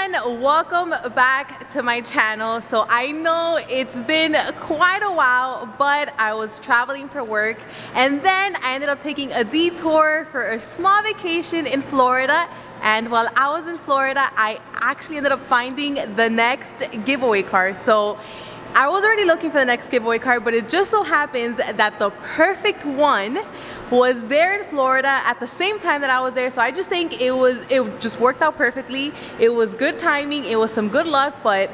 everyone, welcome back to my channel. So I know it's been quite a while, but I was traveling for work and then I ended up taking a detour for a small vacation in Florida. And while I was in Florida, I actually ended up finding the next giveaway car. So I was already looking for the next giveaway car, but it just so happens that the perfect one was there in Florida at the same time that I was there. So I just think it just worked out perfectly. It was good timing, it was some good luck, but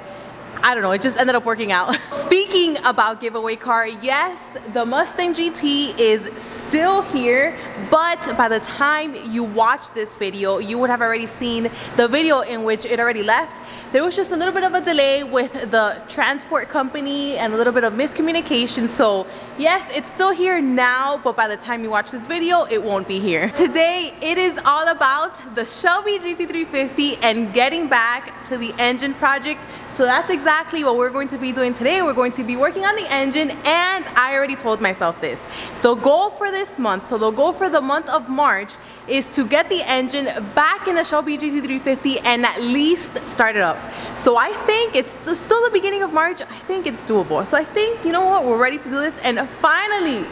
I don't know, it just ended up working out. Speaking about giveaway car, yes, the Mustang GT is still here, but by the time you watch this video, you would have already seen the video in which it already left. There was just a little bit of a delay with the transport company and a little bit of miscommunication. So yes, it's still here now, but by the time you watch this video, it won't be here. Today, it is all about the Shelby GT350 and getting back to the engine project. So that's exactly what we're going to be doing today. We're going to be working on the engine, and I already told myself this. The goal for this month, so the goal for the month of March, is to get the engine back in the Shelby GT350 and at least start it up. So I think it's still the beginning of March. I think it's doable. So I think, you know what, we're ready to do this and finally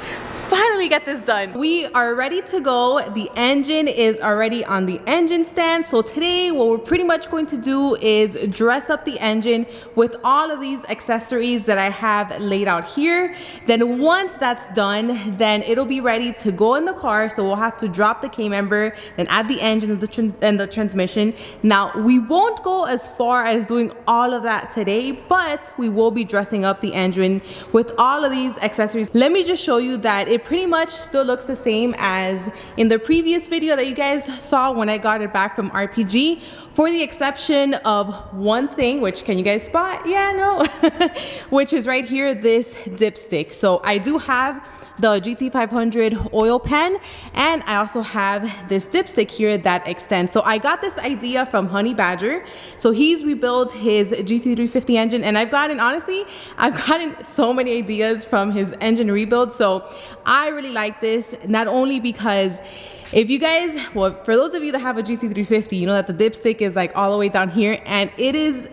get this done. We are ready to go. The engine is already on the engine stand. So today what we're pretty much going to do is dress up the engine with all of these accessories that I have laid out here. Then once that's done, then it'll be ready to go in the car. So we'll have to drop the K-member, then add the engine and the transmission. Now we won't go as far as doing all of that today, but we will be dressing up the engine with all of these accessories. Let me just show you that it pretty much still looks the same as in the previous video that you guys saw when I got it back from RPG, for the exception of one thing, which can you guys spot? Yeah, no, which is right here, this dipstick. So I do have the GT500 oil pan, and I also have this dipstick here that extends. So I got this idea from Honey Badger. So he's rebuilt his GT350 engine, and honestly, I've gotten so many ideas from his engine rebuild. So I really like this, not only because if you guys, well, for those of you that have a GT350, you know that the dipstick is like all the way down here, and it is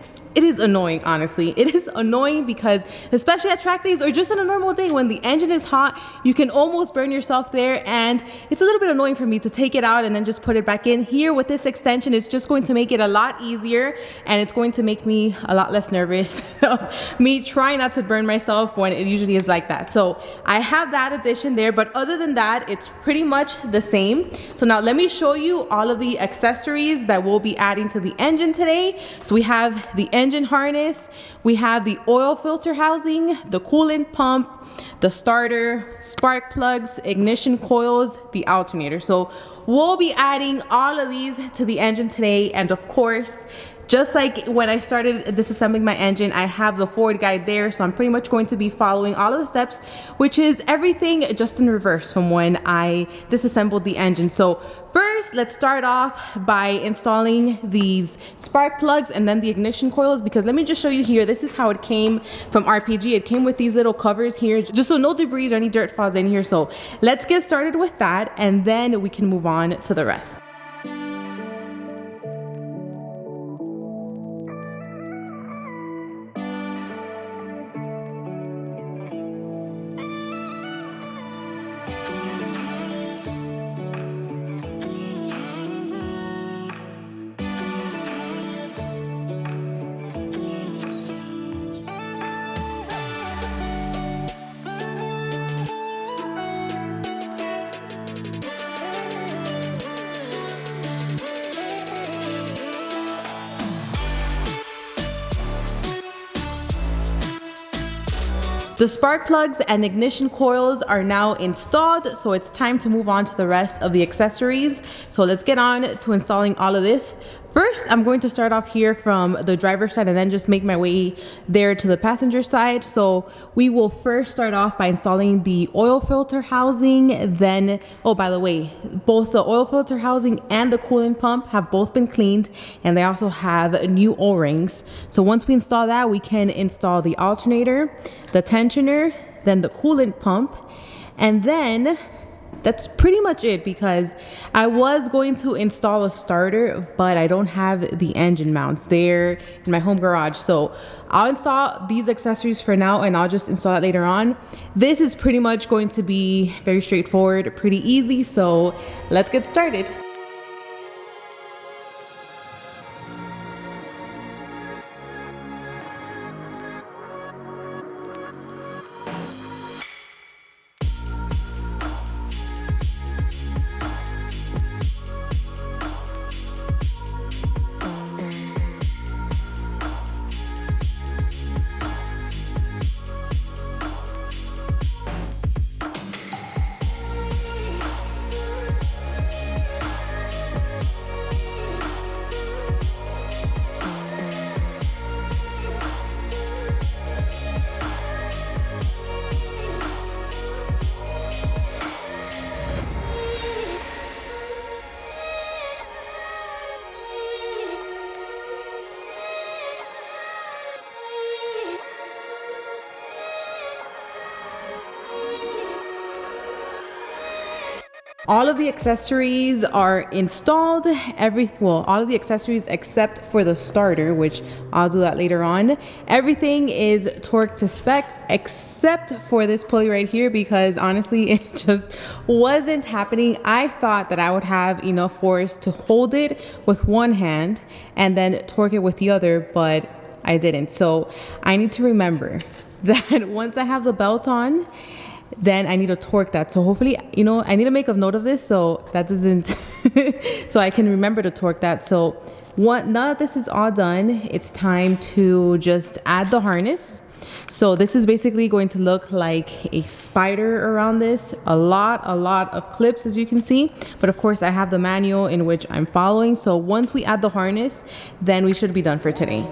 annoying, honestly. It is annoying because, especially at track days or just on a normal day when the engine is hot, you can almost burn yourself there, and it's a little bit annoying for me to take it out and then just put it back in. Here with this extension, it's just going to make it a lot easier, and it's going to make me a lot less nervous of me trying not to burn myself when it usually is like that. So I have that addition there, but other than that, it's pretty much the same. So now let me show you all of the accessories that we'll be adding to the engine today. So we have the engine harness, we have the oil filter housing, the coolant pump, the starter, spark plugs, ignition coils, the alternator. So we'll be adding all of these to the engine today. And of course, just like when I started disassembling my engine, I have the forward guide there. So I'm pretty much going to be following all of the steps, which is everything just in reverse from when I disassembled the engine. So first, let's start off by installing these spark plugs and then the ignition coils, because let me just show you here. This is how it came from RPG. It came with these little covers here, just so no debris or any dirt falls in here. So let's get started with that, and then we can move on to the rest. The spark plugs and ignition coils are now installed, so it's time to move on to the rest of the accessories. So let's get on to installing all of this. First, I'm going to start off here from the driver's side and then just make my way there to the passenger side. So we will first start off by installing the oil filter housing. Then, oh, by the way, both the oil filter housing and the coolant pump have both been cleaned, and they also have new O-rings. So once we install that, we can install the alternator, the tensioner, then the coolant pump, and then that's pretty much it, because I was going to install a starter, but I don't have the engine mounts there in my home garage. So I'll install these accessories for now, and I'll just install that later on. This is pretty much going to be very straightforward, pretty easy, so let's get started. All of the accessories are installed, all of the accessories except for the starter, which I'll do that later on. Everything is torqued to spec except for this pulley right here, because honestly it just wasn't happening. I thought that I would have enough force to hold it with one hand and then torque it with the other, but I didn't. So I need to remember that once I have the belt on, then I need to torque that. So hopefully, I need to make a note of this so that doesn't so I can remember to torque that. So now that this is all done, it's time to just add the harness. So this is basically going to look like a spider around this. A lot of clips, as you can see, but of course I have the manual in which I'm following. So once we add the harness, then we should be done for today.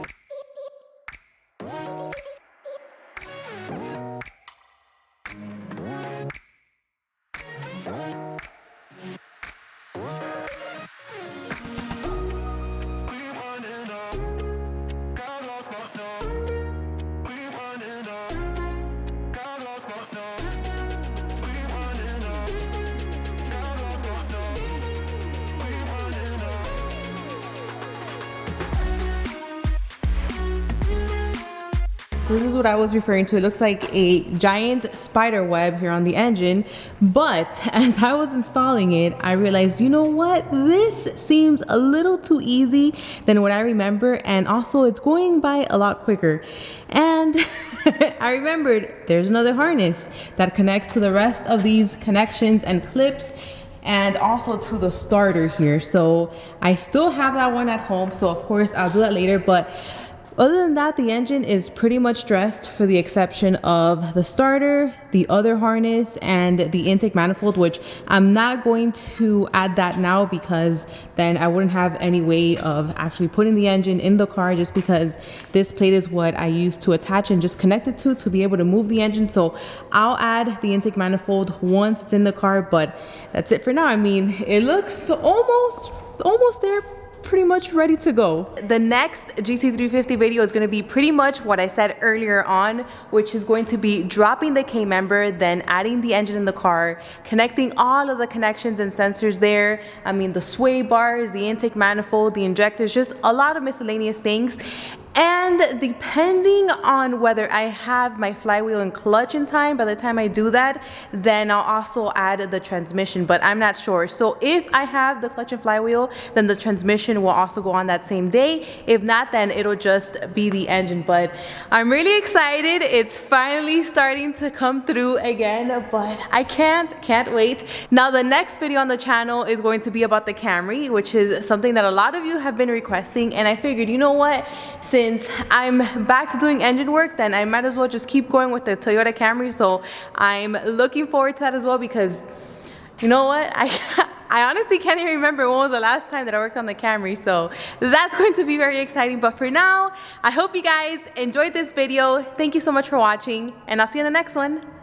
This is what I was referring to. It looks like a giant spider web here on the engine, but as I was installing it, I realized, you know what? This seems a little too easy than what I remember, and also it's going by a lot quicker. And I remembered there's another harness that connects to the rest of these connections and clips, and also to the starter here. So I still have that one at home, so of course I'll do that later. But other than that, the engine is pretty much dressed, for the exception of the starter, the other harness, and the intake manifold, which I'm not going to add that now because then I wouldn't have any way of actually putting the engine in the car, just because this plate is what I use to attach and just connect it to be able to move the engine. So I'll add the intake manifold once it's in the car, but that's it for now. I mean, it looks almost there, pretty much ready to go. The next GT350 video is going to be pretty much what I said earlier on, which is going to be dropping the K member, then adding the engine in the car, connecting all of the connections and sensors there. I mean, the sway bars, the intake manifold, the injectors, just a lot of miscellaneous things. And depending on whether I have my flywheel and clutch in time, by the time I do that, then I'll also add the transmission, but I'm not sure. So if I have the clutch and flywheel, then the transmission will also go on that same day. If not, then it'll just be the engine. But I'm really excited. It's finally starting to come through again, but I can't wait. Now the next video on the channel is going to be about the Camry, which is something that a lot of you have been requesting, and I figured, you know what, since I'm back to doing engine work, then I might as well just keep going with the Toyota Camry. So I'm looking forward to that as well, because you know what, I honestly can't even remember when was the last time that I worked on the Camry, so that's going to be very exciting. But for now, I hope you guys enjoyed this video. Thank you so much for watching, and I'll see you in the next one.